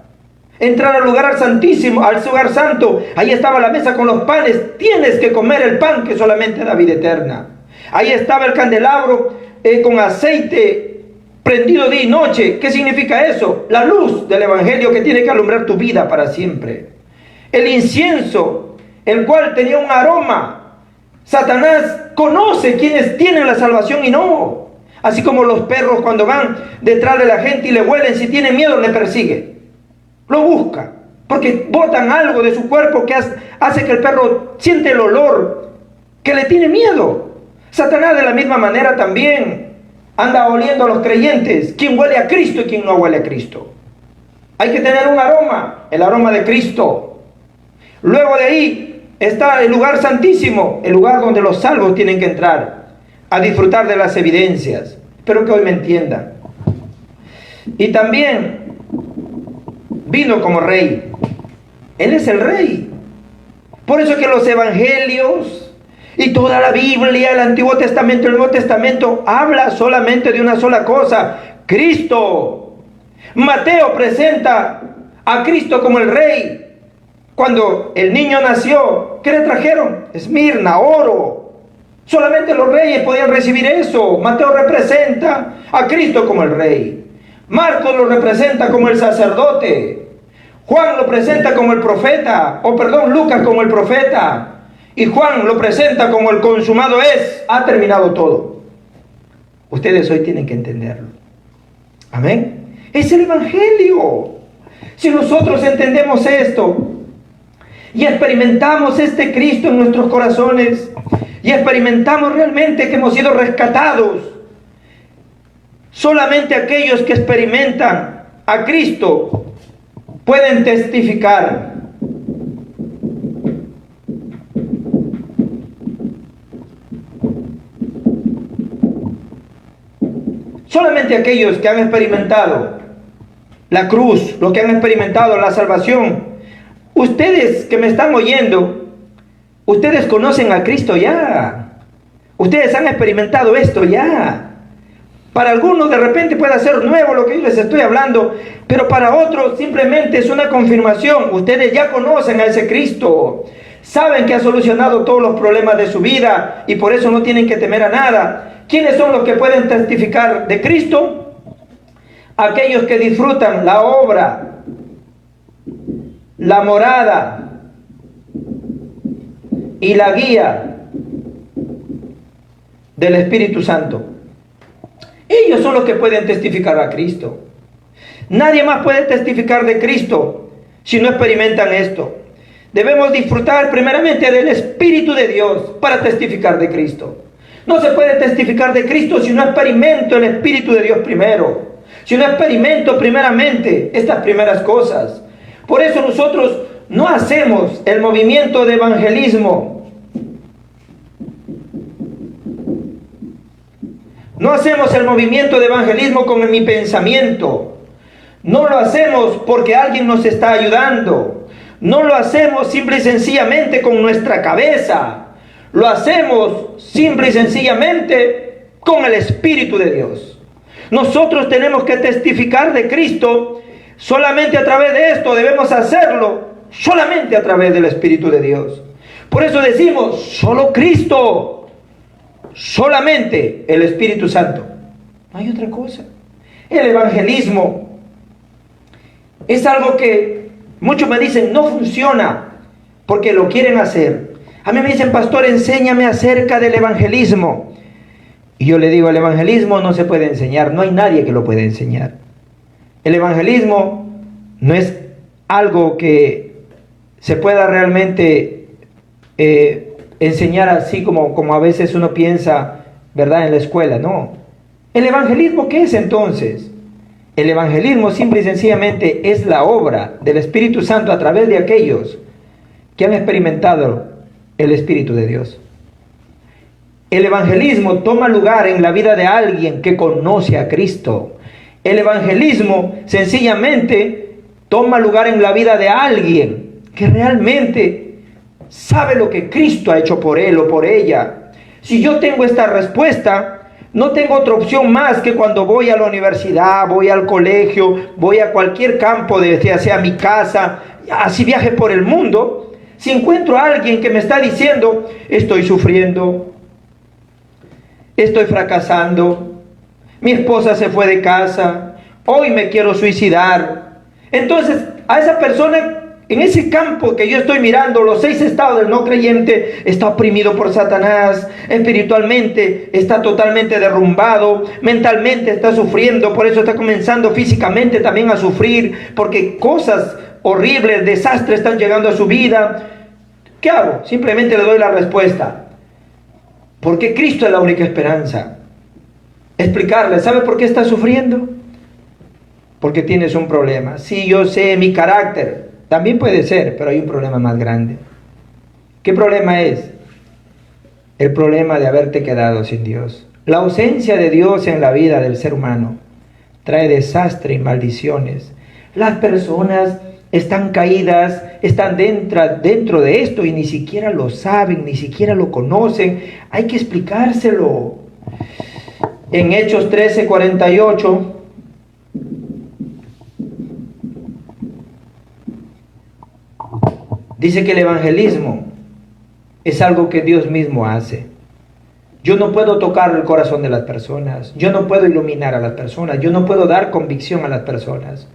Entrar al lugar santísimo, al lugar santo. Ahí estaba la mesa con los panes. Tienes que comer el pan que solamente da vida eterna. Ahí estaba el candelabro con aceite prendido día y noche. ¿Qué significa eso? La luz del evangelio que tiene que alumbrar tu vida para siempre. El incienso, el cual tenía un aroma. Satanás conoce quienes tienen la salvación y no. Así como los perros cuando van detrás de la gente y le huelen, si tienen miedo le persigue. Lo busca, porque botan algo de su cuerpo que hace que el perro siente el olor, que le tiene miedo. Satanás de la misma manera también anda oliendo a los creyentes. ¿Quién huele a Cristo y quién no huele a Cristo? Hay que tener un aroma, el aroma de Cristo. Luego de ahí está el lugar santísimo, el lugar donde los salvos tienen que entrar a disfrutar de las evidencias. Espero que hoy me entiendan. Y también vino como rey. Él es el rey. Por eso es que los evangelios y toda la Biblia, el Antiguo Testamento, el Nuevo Testamento, habla solamente de una sola cosa: Cristo. Mateo presenta a Cristo como el rey. Cuando el niño nació, ¿qué le trajeron? Esmirna, oro. Solamente los reyes podían recibir eso. Mateo representa a Cristo como el rey. Marcos lo representa como el sacerdote. Juan lo presenta como el profeta. Lucas como el profeta. Y Juan lo presenta como el consumado es. Ha terminado todo. Ustedes hoy tienen que entenderlo. Amén. Es el evangelio. Si nosotros entendemos esto y experimentamos este Cristo en nuestros corazones y experimentamos realmente que hemos sido rescatados, solamente aquellos que experimentan a Cristo pueden testificar. Solamente aquellos que han experimentado la cruz, los que han experimentado la salvación. Ustedes que me están oyendo, ustedes conocen a Cristo ya. Ustedes han experimentado esto ya. Para algunos de repente puede ser nuevo lo que yo les estoy hablando, pero para otros simplemente es una confirmación. Ustedes ya conocen a ese Cristo. Saben que ha solucionado todos los problemas de su vida y por eso no tienen que temer a nada. ¿Quiénes son los que pueden testificar de Cristo? Aquellos que disfrutan la obra, la morada y la guía del Espíritu Santo. Ellos son los que pueden testificar a Cristo. Nadie más puede testificar de Cristo si no experimentan esto. Debemos disfrutar primeramente del Espíritu de Dios para testificar de Cristo. No se puede testificar de Cristo si no experimento el Espíritu de Dios primero. Si no experimento primeramente estas primeras cosas. Por eso nosotros no hacemos el movimiento de evangelismo. No hacemos el movimiento de evangelismo con mi pensamiento. No lo hacemos porque alguien nos está ayudando. No lo hacemos simple y sencillamente con nuestra cabeza. Lo hacemos simple y sencillamente con el Espíritu de Dios. Nosotros tenemos que testificar de Cristo. Solamente a través de esto debemos hacerlo, solamente a través del Espíritu de Dios. Por eso decimos, solo Cristo, solamente el Espíritu Santo. No hay otra cosa. El evangelismo es algo que muchos me dicen, no funciona, porque lo quieren hacer. A mí me dicen, pastor, enséñame acerca del evangelismo. Y yo le digo, el evangelismo no se puede enseñar, no hay nadie que lo pueda enseñar. El evangelismo no es algo que se pueda realmente enseñar así como a veces uno piensa, ¿verdad?, en la escuela. No. ¿El evangelismo qué es entonces? El evangelismo simple y sencillamente es la obra del Espíritu Santo a través de aquellos que han experimentado el Espíritu de Dios. El evangelismo toma lugar en la vida de alguien que conoce a Cristo. El evangelismo sencillamente toma lugar en la vida de alguien que realmente sabe lo que Cristo ha hecho por él o por ella. Si yo tengo esta respuesta, no tengo otra opción más que cuando voy a la universidad, voy al colegio, voy a cualquier campo, ya sea mi casa, así viaje por el mundo. Si encuentro a alguien que me está diciendo, estoy sufriendo, estoy fracasando, mi esposa se fue de casa, hoy me quiero suicidar. Entonces, a esa persona, en ese campo que yo estoy mirando, los 6 estados del no creyente, está oprimido por Satanás, espiritualmente está totalmente derrumbado, mentalmente está sufriendo, por eso está comenzando físicamente también a sufrir, porque cosas horribles, desastres están llegando a su vida. ¿Qué hago? Simplemente le doy la respuesta. Porque Cristo es la única esperanza. Explicarle, ¿sabe por qué está sufriendo? Porque tienes un problema. Sí, yo sé, mi carácter. También puede ser, pero hay un problema más grande. ¿Qué problema es? El problema de haberte quedado sin Dios. La ausencia de Dios en la vida del ser humano trae desastre y maldiciones. Las personas están caídas, están dentro de esto y ni siquiera lo saben, ni siquiera lo conocen. Hay que explicárselo. En Hechos 13:48 dice que el evangelismo es algo que Dios mismo hace. Yo no puedo tocar el corazón de las personas, yo no puedo iluminar a las personas, yo no puedo dar convicción a las personas.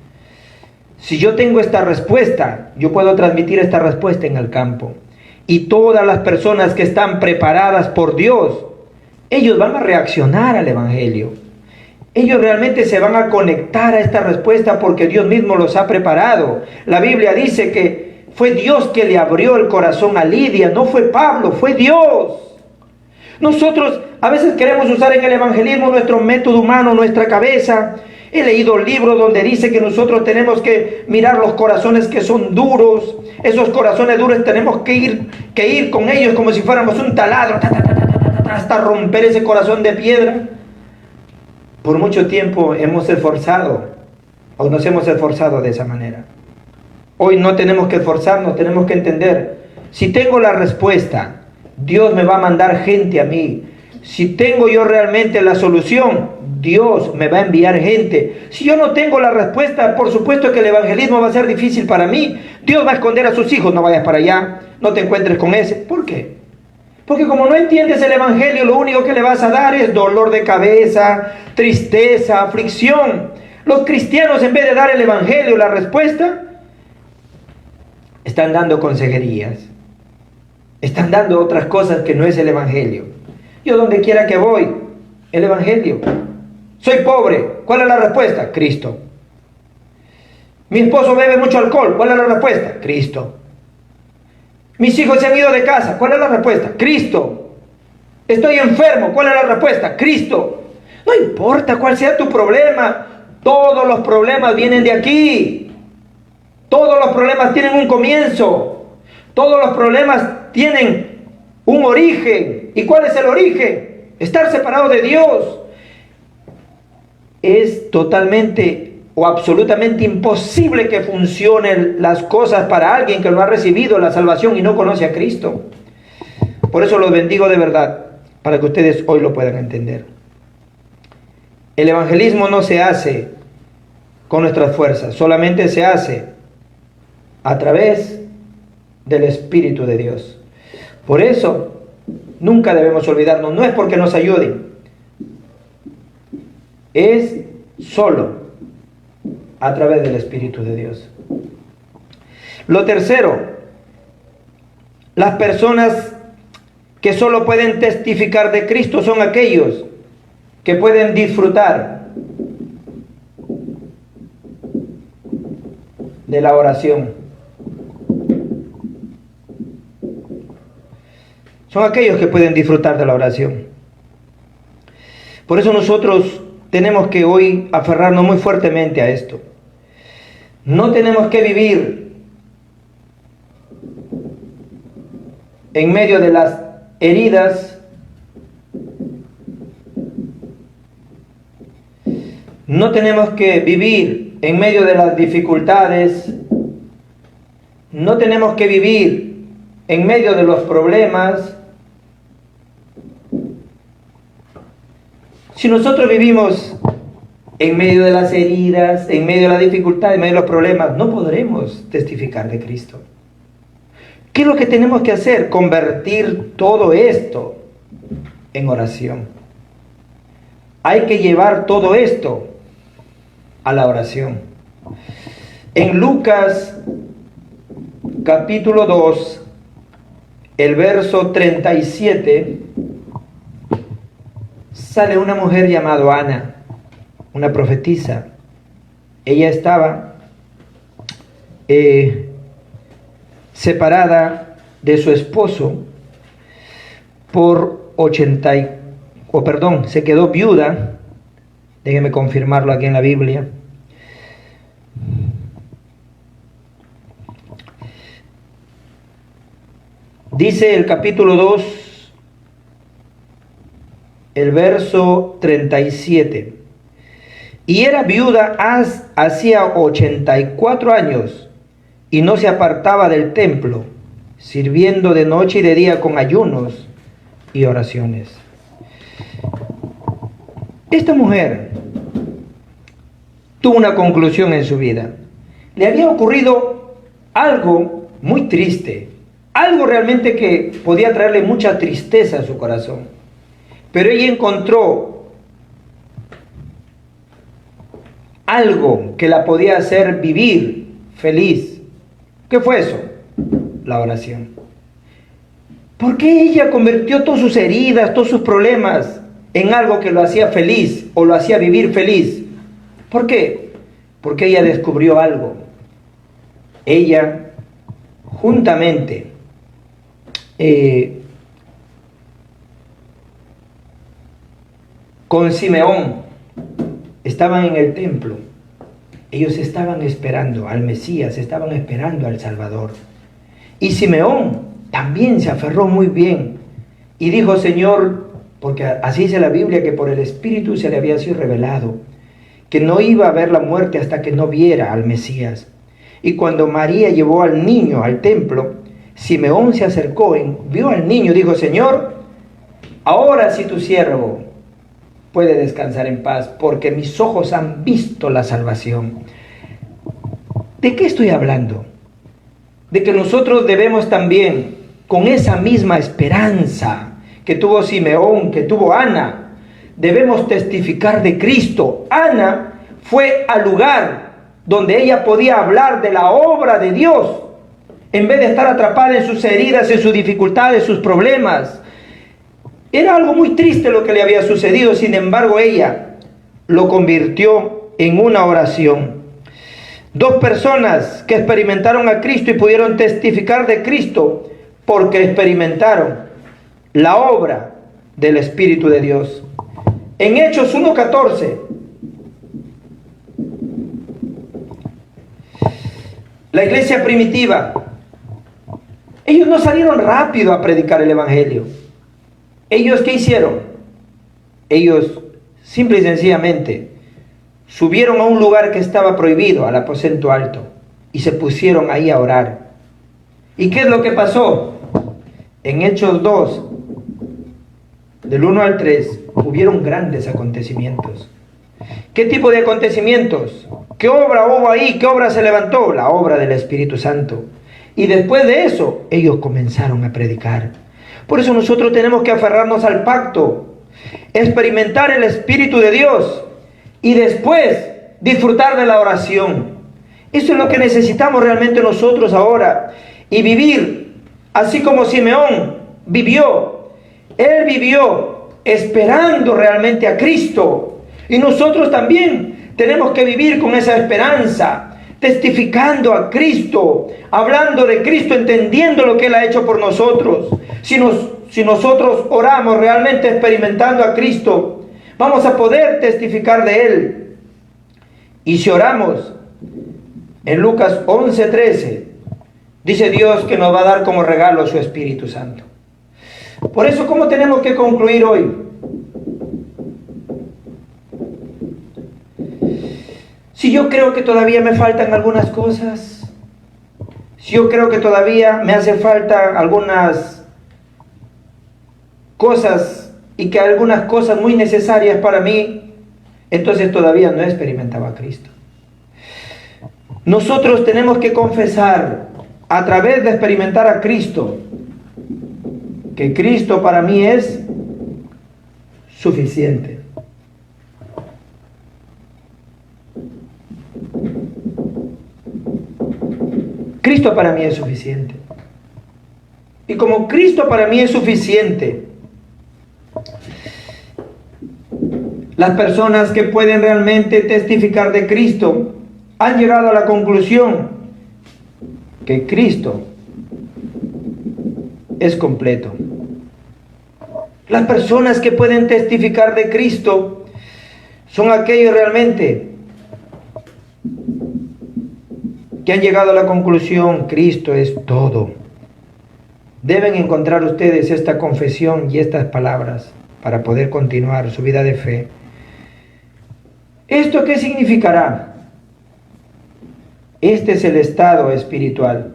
Si yo tengo esta respuesta, yo puedo transmitir esta respuesta en el campo. Y todas las personas que están preparadas por Dios, ellos van a reaccionar al evangelio. Ellos realmente se van a conectar a esta respuesta porque Dios mismo los ha preparado. La Biblia dice que fue Dios que le abrió el corazón a Lidia, no fue Pablo, fue Dios. Nosotros a veces queremos usar en el evangelismo nuestro método humano, nuestra cabeza. He leído libros donde dice que nosotros tenemos que mirar los corazones que son duros. Esos corazones duros tenemos que ir con ellos como si fuéramos un taladro, hasta romper ese corazón de piedra. Por mucho tiempo hemos esforzado, o nos hemos esforzado de esa manera. Hoy no tenemos que esforzarnos, tenemos que entender. Si tengo la respuesta, Dios me va a mandar gente a mí. Si tengo yo realmente la solución, Dios me va a enviar gente. Si yo no tengo la respuesta, por supuesto que el evangelismo va a ser difícil para mí. Dios va a esconder a sus hijos, no vayas para allá, no te encuentres con ese. ¿Por qué? Porque como no entiendes el evangelio, lo único que le vas a dar es dolor de cabeza, tristeza, aflicción. Los cristianos, en vez de dar el evangelio, la respuesta, están dando consejerías. Están dando otras cosas que no es el evangelio. Yo donde quiera que voy, el evangelio. Soy pobre, ¿cuál es la respuesta? Cristo. Mi esposo bebe mucho alcohol, ¿cuál es la respuesta? Cristo. Mis hijos se han ido de casa, ¿cuál es la respuesta? Cristo. Estoy enfermo, ¿cuál es la respuesta? Cristo. No importa cuál sea tu problema, todos los problemas vienen de aquí. Todos los problemas tienen un comienzo. Todos los problemas tienen un origen. ¿Y cuál es el origen? Estar separado de Dios. Es totalmente o absolutamente imposible que funcionen las cosas para alguien que no ha recibido la salvación y no conoce a Cristo. Por eso los bendigo de verdad, para que ustedes hoy lo puedan entender. El evangelismo no se hace con nuestras fuerzas, solamente se hace a través del Espíritu de Dios. Por eso nunca debemos olvidarnos, no es porque nos ayuden, es solo a través del Espíritu de Dios. Lo tercero, las personas que solo pueden testificar de Cristo son aquellos que pueden disfrutar de la oración. Son aquellos que pueden disfrutar de la oración. Por eso nosotros tenemos que hoy aferrarnos muy fuertemente a esto. No tenemos que vivir en medio de las heridas. No tenemos que vivir en medio de las dificultades. No tenemos que vivir en medio de los problemas. Si nosotros vivimos en medio de las heridas, en medio de la dificultad, en medio de los problemas, no podremos testificar de Cristo. ¿Qué es lo que tenemos que hacer? Convertir todo esto en oración. Hay que llevar todo esto a la oración. En Lucas capítulo 2, el verso 37, sale una mujer llamada Ana, una profetisa. Ella estaba separada de su esposo se quedó viuda. Déjenme confirmarlo aquí en la Biblia. Dice el capítulo 2, el verso 37. Y era viuda hacía 84 años y no se apartaba del templo, sirviendo de noche y de día con ayunos y oraciones. Esta mujer tuvo una conclusión en su vida. Le había ocurrido algo muy triste, algo realmente que podía traerle mucha tristeza a su corazón. Pero ella encontró algo que la podía hacer vivir feliz. ¿Qué fue eso? La oración. ¿Por qué ella convirtió todas sus heridas, todos sus problemas en algo que lo hacía feliz o lo hacía vivir feliz? ¿Por qué? Porque ella descubrió algo. Ella, juntamente con Simeón, estaban en el templo. Ellos estaban esperando al Mesías, estaban esperando al Salvador. Y Simeón también se aferró muy bien y dijo: Señor, porque así dice la Biblia, que por el Espíritu se le había sido revelado, que no iba a ver la muerte hasta que no viera al Mesías. Y cuando María llevó al niño al templo, Simeón se acercó, vio al niño y dijo: Señor, ahora sí tu siervo puede descansar en paz, porque mis ojos han visto la salvación. ¿De qué estoy hablando? De que nosotros debemos también, con esa misma esperanza que tuvo Simeón, que tuvo Ana, debemos testificar de Cristo. Ana fue al lugar donde ella podía hablar de la obra de Dios, en vez de estar atrapada en sus heridas, en sus dificultades, sus problemas. Era algo muy triste lo que le había sucedido, sin embargo ella lo convirtió en una oración. Dos personas que experimentaron a Cristo y pudieron testificar de Cristo porque experimentaron la obra del Espíritu de Dios. En Hechos 1:14, la iglesia primitiva, ellos no salieron rápido a predicar el Evangelio. ¿Ellos qué hicieron? Ellos simple y sencillamente subieron a un lugar que estaba prohibido, al aposento alto, y se pusieron ahí a orar. ¿Y qué es lo que pasó? En Hechos 2, del 1 al 3, hubieron grandes acontecimientos. ¿Qué tipo de acontecimientos? ¿Qué obra hubo ahí? ¿Qué obra se levantó? La obra del Espíritu Santo. Y después de eso, ellos comenzaron a predicar. Por eso nosotros tenemos que aferrarnos al pacto, experimentar el Espíritu de Dios y después disfrutar de la oración. Eso es lo que necesitamos realmente nosotros ahora, y vivir así como Simeón vivió. Él vivió esperando realmente a Cristo. Y nosotros también tenemos que vivir con esa esperanza, testificando a Cristo, hablando de Cristo, entendiendo lo que Él ha hecho por nosotros. Si nosotros oramos realmente experimentando a Cristo, vamos a poder testificar de Él. Y si oramos en Lucas 11:13, dice Dios que nos va a dar como regalo su Espíritu Santo. Por eso, ¿cómo tenemos que concluir hoy? Si yo creo que todavía me faltan algunas cosas, si yo creo que todavía me hace falta algunas cosas y que algunas cosas muy necesarias para mí, entonces todavía no he experimentado a Cristo. Nosotros tenemos que confesar a través de experimentar a Cristo que Cristo para mí es suficiente. Cristo para mí es suficiente. Y como Cristo para mí es suficiente, las personas que pueden realmente testificar de Cristo han llegado a la conclusión que Cristo es completo. Las personas que pueden testificar de Cristo son aquellos realmente que han llegado a la conclusión: Cristo es todo. Deben encontrar ustedes esta confesión y estas palabras para poder continuar su vida de fe. ¿Esto qué significará? Este es el estado espiritual.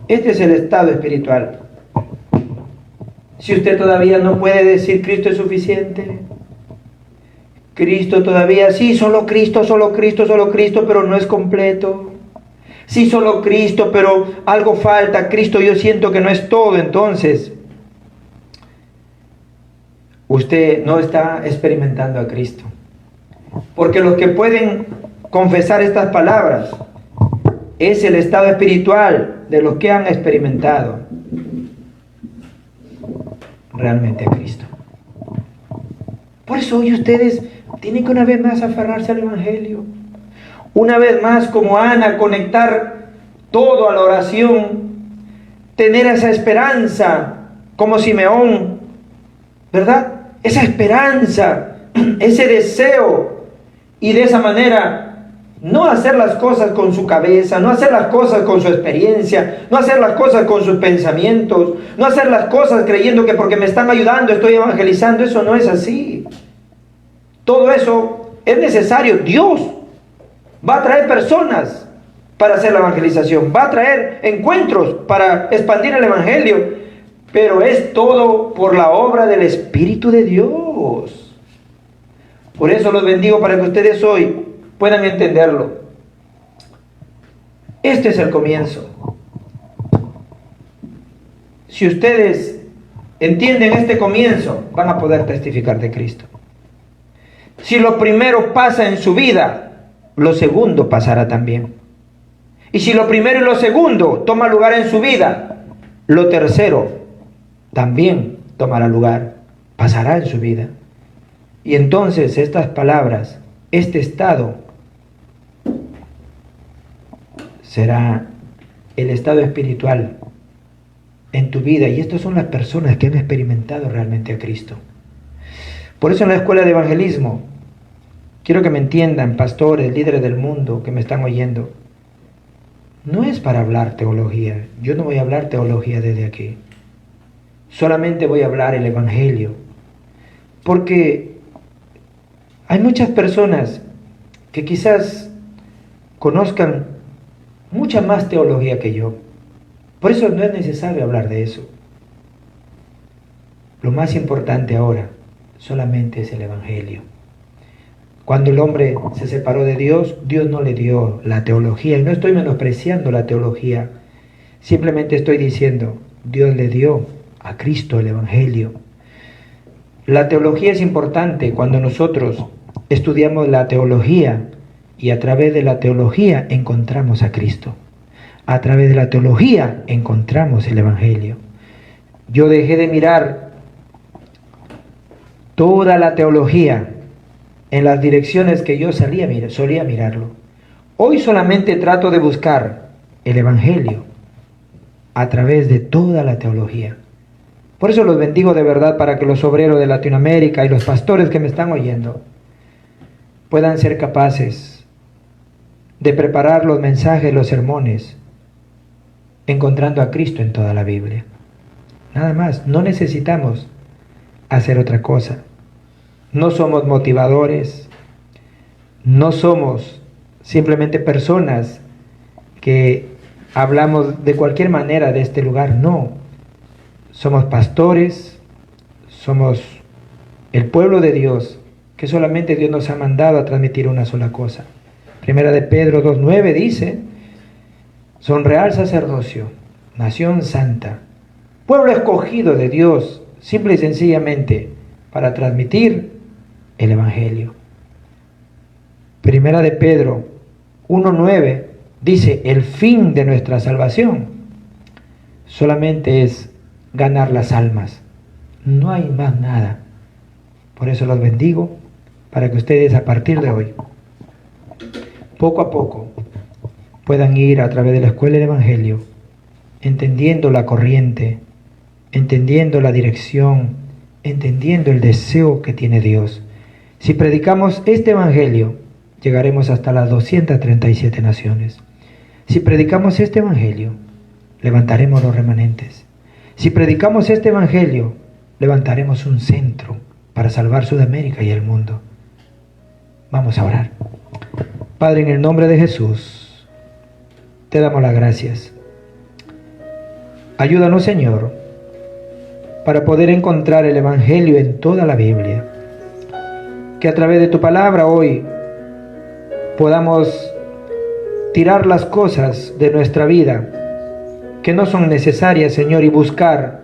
Este es el estado espiritual. Si usted todavía no puede decir Cristo es suficiente, Cristo todavía, sí, solo Cristo, pero no es completo. Sí, solo Cristo, pero algo falta. Cristo, yo siento que no es todo. Entonces, usted no está experimentando a Cristo. Porque los que pueden confesar estas palabras es el estado espiritual de los que han experimentado realmente a Cristo. Por eso hoy ustedes tienen que una vez más aferrarse al Evangelio. Una vez más, como Ana, conectar todo a la oración. Tener esa esperanza, como Simeón, ¿verdad? Esa esperanza, ese deseo. Y de esa manera, no hacer las cosas con su cabeza, no hacer las cosas con su experiencia, no hacer las cosas con sus pensamientos, no hacer las cosas creyendo que porque me están ayudando estoy evangelizando. Eso no es así. Todo eso es necesario. Dios va a traer personas para hacer la evangelización, va a traer encuentros para expandir el Evangelio, pero es todo por la obra del Espíritu de Dios. Por eso los bendigo para que ustedes hoy puedan entenderlo. Este es el comienzo. Si ustedes entienden este comienzo, van a poder testificar de Cristo. Si lo primero pasa en su vida, lo segundo pasará también. Y si lo primero y lo segundo toma lugar en su vida, lo tercero también tomará lugar, pasará en su vida. Y entonces estas palabras, este estado, será el estado espiritual en tu vida. Y estas son las personas que han experimentado realmente a Cristo. Por eso en la escuela de evangelismo, quiero que me entiendan, pastores, líderes del mundo que me están oyendo, no es para hablar teología. Yo no voy a hablar teología desde aquí. Solamente voy a hablar el Evangelio. Porque hay muchas personas que quizás conozcan mucha más teología que yo. Por eso no es necesario hablar de eso. Lo más importante ahora solamente es el Evangelio. Cuando el hombre se separó de Dios, Dios no le dio la teología. Y no estoy menospreciando la teología. Simplemente estoy diciendo, Dios le dio a Cristo el Evangelio. La teología es importante cuando nosotros estudiamos la teología y a través de la teología encontramos a Cristo. A través de la teología encontramos el Evangelio. Yo dejé de mirar toda la teología en las direcciones que yo solía mirarlo. Hoy solamente trato de buscar el Evangelio a través de toda la teología. Por eso los bendigo de verdad, para que los obreros de Latinoamérica y los pastores que me están oyendo puedan ser capaces de preparar los mensajes, los sermones, encontrando a Cristo en toda la Biblia. Nada más, no necesitamos hacer otra cosa. No somos motivadores, no somos simplemente personas que hablamos de cualquier manera de este lugar, no. Somos pastores, somos el pueblo de Dios, que solamente Dios nos ha mandado a transmitir una sola cosa. Primera de Pedro 2:9 dice: son real sacerdocio, nación santa, pueblo escogido de Dios, simple y sencillamente para transmitir el Evangelio. Primera de Pedro 1:9 dice: el fin de nuestra salvación solamente es ganar las almas, no hay más nada. Por eso los bendigo, para que ustedes a partir de hoy, poco a poco, puedan ir a través de la escuela del Evangelio, entendiendo la corriente, entendiendo la dirección, entendiendo el deseo que tiene Dios. Si predicamos este Evangelio, llegaremos hasta las 237 naciones. Si predicamos este Evangelio, levantaremos los remanentes. Si predicamos este Evangelio, levantaremos un centro para salvar Sudamérica y el mundo. Vamos a orar. Padre, en el nombre de Jesús, te damos las gracias. Ayúdanos, Señor, para poder encontrar el Evangelio en toda la Biblia. Que a través de tu palabra hoy podamos tirar las cosas de nuestra vida que no son necesarias, Señor, y buscar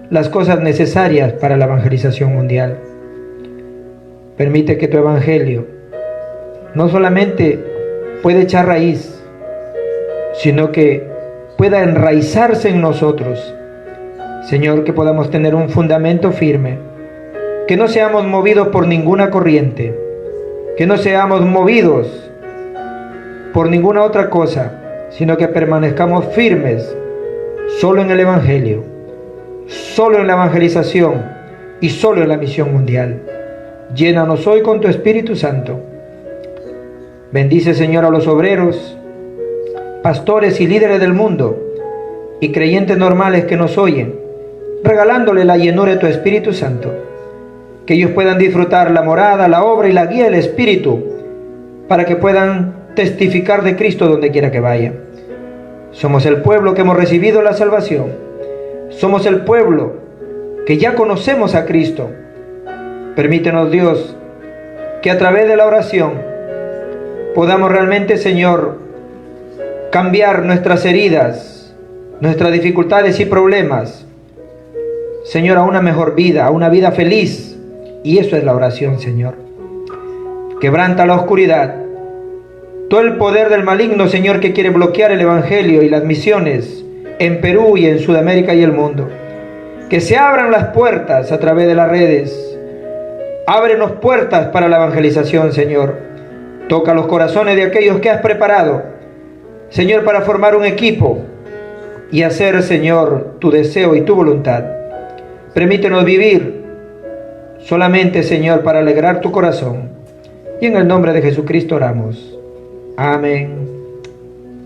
las cosas necesarias para la evangelización mundial. Permite que tu Evangelio no solamente pueda echar raíz, sino que pueda enraizarse en nosotros. Señor, que podamos tener un fundamento firme, que no seamos movidos por ninguna corriente, que no seamos movidos por ninguna otra cosa, sino que permanezcamos firmes solo en el Evangelio, solo en la evangelización y solo en la misión mundial. Llénanos hoy con tu Espíritu Santo. Bendice, Señor, a los obreros, pastores y líderes del mundo y creyentes normales que nos oyen, regalándole la llenura de tu Espíritu Santo, que ellos puedan disfrutar la morada, la obra y la guía del Espíritu, para que puedan testificar de Cristo donde quiera que vaya. Somos el pueblo que hemos recibido la salvación. Somos el pueblo que ya conocemos a Cristo. Permítenos, Dios, que a través de la oración podamos realmente, Señor, cambiar nuestras heridas, nuestras dificultades y problemas, Señor, a una mejor vida, a una vida feliz. Y eso es la oración, Señor. Quebranta la oscuridad, todo el poder del maligno, Señor, que quiere bloquear el Evangelio y las misiones en Perú y en Sudamérica y el mundo. Que se abran las puertas a través de las redes. Ábrenos puertas para la evangelización, Señor. Toca los corazones de aquellos que has preparado, Señor, para formar un equipo y hacer, Señor, tu deseo y tu voluntad. Permítenos vivir solamente, Señor, para alegrar tu corazón. Y en el nombre de Jesucristo oramos. Amén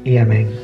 y amén.